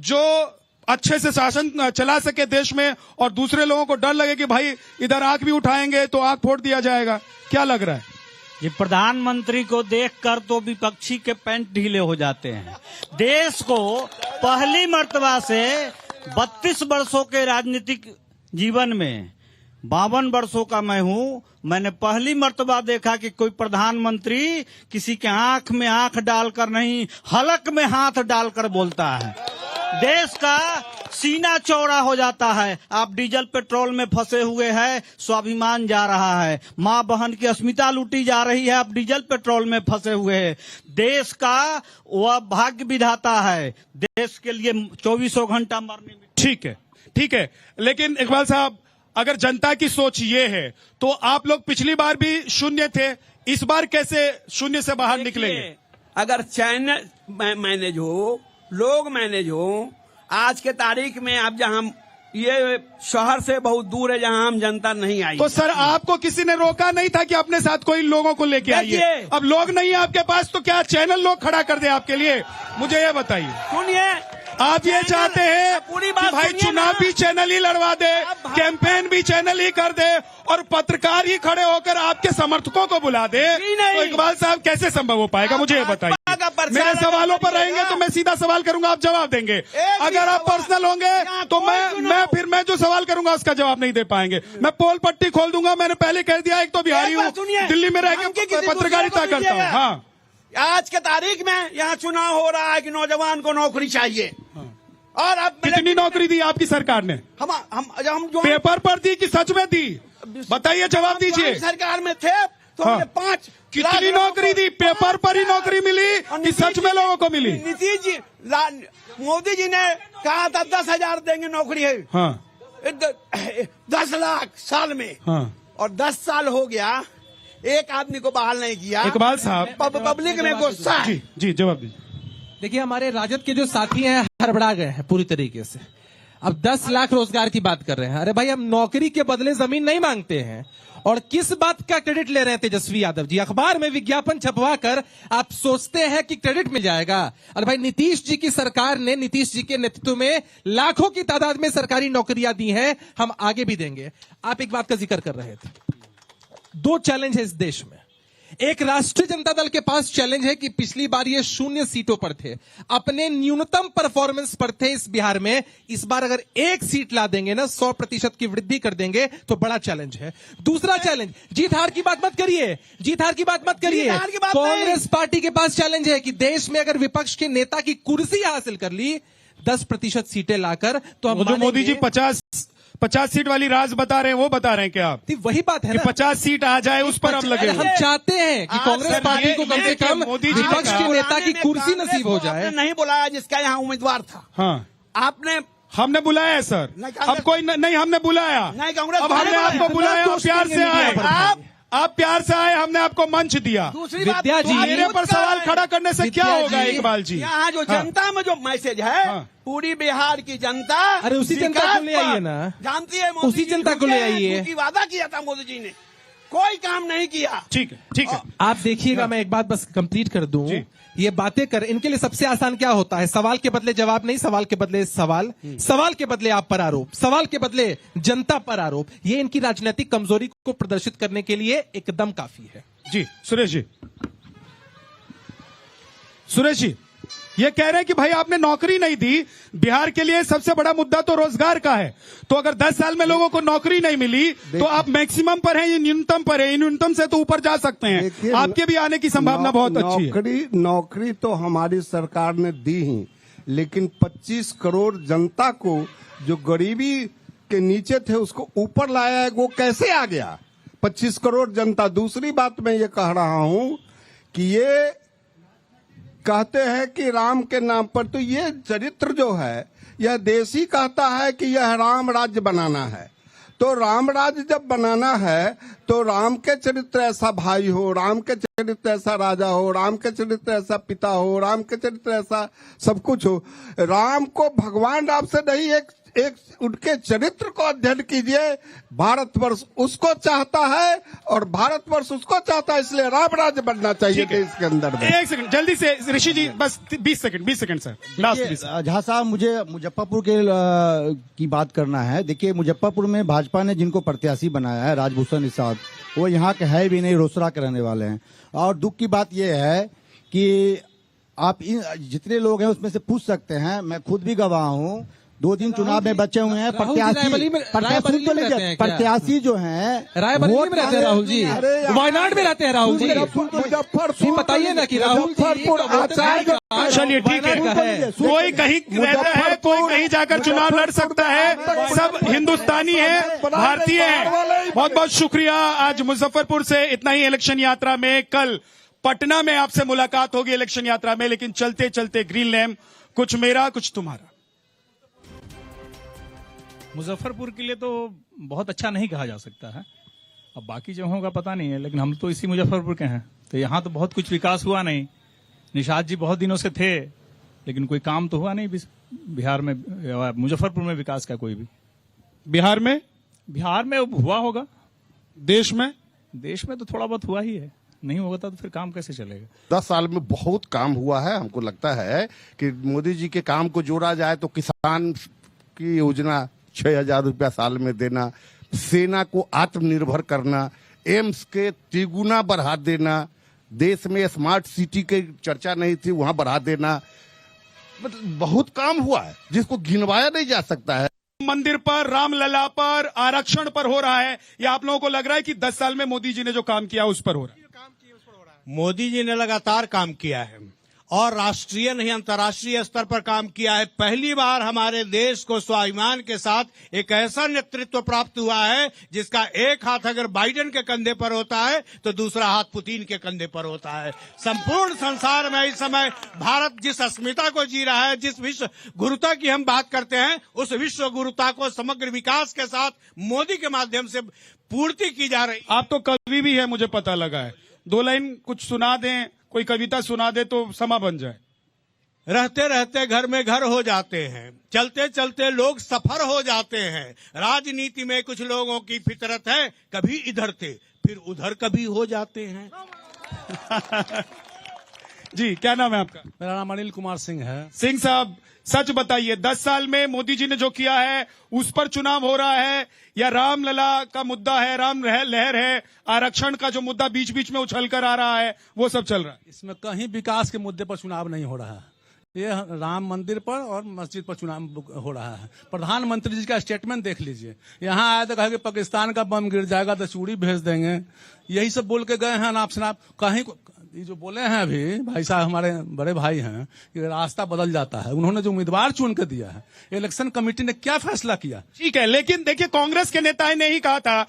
जो अच्छे से शासन चला सके देश में, और दूसरे लोगों को डर लगे कि भाई इधर आंख भी उठाएंगे तो आंख फोड़ दिया जाएगा? क्या लग रहा है? ये प्रधानमंत्री को देखकर तो विपक्षी के पैंट ढीले हो जाते हैं। देश को पहली मर्तबा से 32 वर्षों के राजनीतिक जीवन में 52 वर्षों का मैं हूं, मैंने पहली मर्तबा देखा कि कोई प्रधानमंत्री किसी के आंख में आंख डालकर नहीं, हलक में हाथ डालकर बोलता है। देश का सीना चौड़ा हो जाता है। आप डीजल पेट्रोल में फंसे हुए हैं, स्वाभिमान जा रहा है। माँ बहन की अस्मिता लूटी जा रही है, आप डीजल पेट्रोल में फंसे हुए हैं। देश का वह भाग्य विधाता है, देश के लिए 24 घंटा मरने में। ठीक है, लेकिन इकबाल साहब, अगर जनता की सोच ये है तो आप लोग पिछली बार भी शून्य थे, इस बार कैसे शून्य से बाहर निकलेंगे? अगर चैनल मैनेज हो, लोग मैनेज हो, आज के तारीख में अब जहां ये शहर से बहुत दूर है, जहां हम जनता नहीं आई, तो सर आपको किसी ने रोका नहीं था कि अपने साथ कोई लोगों को लेके आइए? अब लोग नहीं है आपके पास तो क्या चैनल लोग खड़ा कर दे आपके लिए? मुझे ये बताइए। सुनिए, आप ये चाहते हैं पूरी कि बात भाई चुनाव भी चैनल ही लड़वा दे, कैंपेन भी चैनल ही कर दे, और पत्रकार ही खड़े होकर आपके समर्थकों को बुला दे, तो इकबाल साहब कैसे संभव हो पाएगा? मुझे ये बताइए। मेरे सवालों पर रहेंगे तो मैं सीधा सवाल करूंगा, आप जवाब देंगे। अगर आप पर्सनल होंगे तो मैं जो सवाल करूंगा उसका जवाब नहीं दे पाएंगे। मैं पोल पट्टी खोल दूंगा। मैंने पहले कह दिया, एक तो बिहारी हूँ, दिल्ली में रह के पत्रकारिता करता हूँ। हाँ, आज के तारीख में यहाँ चुनाव हो रहा है कि नौजवान को नौकरी चाहिए, और अब कितनी नौकरी दी आपकी सरकार ने? हम जो पेपर पर दी कि सच में दी? बताइए, जवाब दीजिए। सरकार में थे तो हाँ। 5 कितनी नौकरी दी? पेपर पर ही नौकरी मिली कि सच में लोगों को मिली? नीतीश जी, मोदी जी ने कहा था 10,000 देंगे नौकरी है। हाँ। 10 लाख साल में। हाँ। और 10 साल हो गया, एक आदमी को बहाल नहीं किया। इकबाल साहब, पब्लिक में गुस्सा है। जी जवाब दीजिए। देखिए, हमारे राजद के जो साथी हैं हड़बड़ा गए हैं पूरी तरीके से। अब 10 लाख रोजगार की बात कर रहे हैं। अरे भाई, हम नौकरी के बदले जमीन नहीं मांगते हैं। और किस बात का क्रेडिट ले रहे हैं तेजस्वी यादव जी? अखबार में विज्ञापन छपवा कर आप सोचते हैं कि क्रेडिट मिल जाएगा। अरे भाई, नीतीश जी की सरकार ने, नीतीश जी के नेतृत्व में लाखों की तादाद में सरकारी नौकरियां दी हैं, हम आगे भी देंगे। आप एक बात का जिक्र कर रहे थे, 2 चैलेंज है इस देश में। एक, राष्ट्रीय जनता दल के पास चैलेंज है कि पिछली बार ये 0 सीटों पर थे, अपने न्यूनतम परफॉर्मेंस पर थे इस बिहार में। इस बार अगर 1 सीट ला देंगे ना, 100% की वृद्धि कर देंगे, तो बड़ा चैलेंज है। दूसरा चैलेंज, जीत हार की बात मत करिए, जीत हार की बात मत करिए। कांग्रेस पार्टी के पास चैलेंज है कि देश में अगर विपक्ष के नेता की कुर्सी हासिल कर ली 10% सीटें लाकर, तो हम जो मोदी जी 50 सीट वाली राज बता रहे हैं, वो बता रहे हैं क्या आप? वही बात है ना, 50 सीट आ जाए उस पर अब लगे। हम चाहते हैं कि कांग्रेस पार्टी को कम से कम विपक्ष के नेता की कुर्सी नसीब हो जाए। नहीं बुलाया जिसका यहाँ उम्मीदवार था। हाँ, आपने हमने बुलाया है सर। अब कोई नहीं, हमने बुलाया नहीं, कांग्रेस अब हमने आपको बुलाया, प्यार से आए, आप प्यार से आए, हमने आपको मंच दिया। दूसरी बात, विद्या जी, मेरे पर सवाल खड़ा करने से क्या होगा इकबाल जी? यहाँ जो जनता में जो मैसेज है, पूरी बिहार की जनता, अरे उसी जनता को ले आइए ना, जानती है, उसी जनता को ले आइए। वादा किया था मोदी जी ने, कोई काम नहीं किया। ठीक है। आप देखिएगा, मैं एक बात बस कंप्लीट कर दूं। ये बातें कर, इनके लिए सबसे आसान क्या होता है? सवाल के बदले जवाब नहीं, सवाल के बदले सवाल, सवाल के बदले आप पर आरोप, सवाल के बदले जनता पर आरोप। ये इनकी राजनीतिक कमजोरी को प्रदर्शित करने के लिए एकदम काफी है। जी सुरेश जी, ये कह रहे हैं कि भाई आपने नौकरी नहीं दी। बिहार के लिए सबसे बड़ा मुद्दा तो रोजगार का है। तो अगर 10 साल में लोगों को नौकरी नहीं मिली तो आप मैक्सिमम पर हैं, ये न्यूनतम पर है। न्यूनतम से तो ऊपर जा सकते हैं। आपके भी आने की संभावना बहुत अच्छी है। नौकरी तो हमारी सरकार ने दी ही, लेकिन 25 करोड़ जनता को जो गरीबी के नीचे थे उसको ऊपर लाया है। वो कैसे आ गया 25 करोड़ जनता? दूसरी बात मैं ये कह रहा हूं कि ये कहते हैं कि राम के नाम पर, तो ये चरित्र जो है, यह देश ही कहता है कि यह राम राज्य बनाना है। तो राम राज्य जब बनाना है तो राम के चरित्र ऐसा भाई हो, राम के चरित्र ऐसा राजा हो, राम के चरित्र ऐसा पिता हो, राम के चरित्र ऐसा सब कुछ हो। राम को भगवान राम से नहीं, एक एक उनके चरित्र को अध्ययन कीजिए। भारतवर्ष उसको चाहता है और भारतवर्ष उसको चाहता है, इसलिए राम राज्य बनना चाहिए देश के अंदर में। एक सेकंड जल्दी से ऋषि जी, बस 20 second sir, last 20 second. Jha साहब, मुझे मुजफ्फरपुर के की बात करना है। देखिए, मुजफ्फरपुर में भाजपा ने जिनको प्रत्याशी बनाया है, राजभूषण निषाद, वो यहाँ के है भी नहीं, रोसड़ा के रहने वाले हैं। और दुख की बात यह है कि आप जितने लोग हैं उसमें से पूछ सकते हैं, मैं खुद भी गवाह हूँ, 2 दिन चुनाव में बचे हुए हैं। प्रत्याशी जो हैं रायबरेली में रहते हैं राहुल जी, वायनाड में रहते हैं राहुल जी। मुजफ्फरपुर बताइए ना कि राहुल चलिए ठीक है, कोई कहीं रहता है, कोई कहीं जाकर चुनाव लड़ सकता है, सब हिंदुस्तानी है, भारतीय है। बहुत बहुत शुक्रिया। आज मुजफ्फरपुर से इतना ही इलेक्शन यात्रा में। कल पटना में आपसे मुलाकात होगी इलेक्शन यात्रा में, लेकिन चलते चलते ग्रीन लैम्प, कुछ मेरा कुछ तुम्हारा। मुजफ्फरपुर के लिए तो बहुत अच्छा नहीं कहा जा सकता है, अब बाकी जगहों का पता नहीं है, लेकिन हम तो इसी मुजफ्फरपुर के हैं, तो यहाँ तो बहुत कुछ विकास हुआ नहीं। निषाद जी बहुत दिनों से थे, लेकिन कोई काम तो हुआ नहीं बिहार में, मुजफ्फरपुर में विकास का कोई भी। बिहार में हुआ होगा, देश में तो थोड़ा बहुत हुआ ही है, नहीं होगा तो फिर काम कैसे चलेगा। 10 साल में बहुत काम हुआ है। हमको लगता है कि मोदी जी के काम को जोड़ा जाए तो किसान की योजना 6,000 रुपया साल में देना, सेना को आत्मनिर्भर करना, एम्स के तिगुना बढ़ा देना, देश में स्मार्ट सिटी की चर्चा नहीं थी वहां बढ़ा देना, मतलब बहुत काम हुआ है जिसको गिनवाया नहीं जा सकता है। मंदिर पर, रामलला पर, आरक्षण पर हो रहा है, या आप लोगों को लग रहा है कि 10 साल में मोदी जी ने जो काम किया उस पर हो रहा है? मोदी जी ने लगातार काम किया है और राष्ट्रीय नहीं अंतर्राष्ट्रीय स्तर पर काम किया है। पहली बार हमारे देश को स्वाभिमान के साथ एक ऐसा नेतृत्व प्राप्त हुआ है जिसका एक हाथ अगर बाइडेन के कंधे पर होता है तो दूसरा हाथ पुतिन के कंधे पर होता है। संपूर्ण संसार में इस समय भारत जिस अस्मिता को जी रहा है, जिस विश्व गुरुता की हम बात करते हैं, उस विश्व गुरुता को समग्र विकास के साथ मोदी के माध्यम से पूर्ति की जा रही। आप तो कवि भी है, मुझे पता लगा है, 2 लाइन कुछ सुना दें, कोई कविता सुना दे तो समा बन जाए। रहते रहते घर में घर हो जाते हैं, चलते चलते लोग सफर हो जाते हैं। राजनीति में कुछ लोगों की फितरत है, कभी इधर थे फिर उधर कभी हो जाते हैं। जी, क्या नाम है आपका? मेरा नाम अनिल कुमार सिंह है। सिंह साहब, सच बताइए, 10 साल में मोदी जी ने जो किया है उस पर चुनाव हो रहा है, या रामलला का मुद्दा है, राम लहर है, आरक्षण का जो मुद्दा बीच बीच में उछल कर आ रहा है, वो सब चल रहा है? इसमें कहीं विकास के मुद्दे पर चुनाव नहीं हो रहा है, ये राम मंदिर पर और मस्जिद पर चुनाव हो रहा है। प्रधानमंत्री जी का स्टेटमेंट देख लीजिए, यहाँ आए तो कहा कि पाकिस्तान का बम गिर जाएगा तो चूड़ी भेज देंगे, यही सब बोल के गए हैं। नाप शनाप कहीं ये जो बोले हैं अभी भाई साहब, हमारे बड़े भाई हैं, कि रास्ता बदल जाता है। उन्होंने जो उम्मीदवार चुन के दिया है, इलेक्शन कमेटी ने क्या फैसला किया? ठीक है, लेकिन देखिए, कांग्रेस के नेताओं ने ही कहा था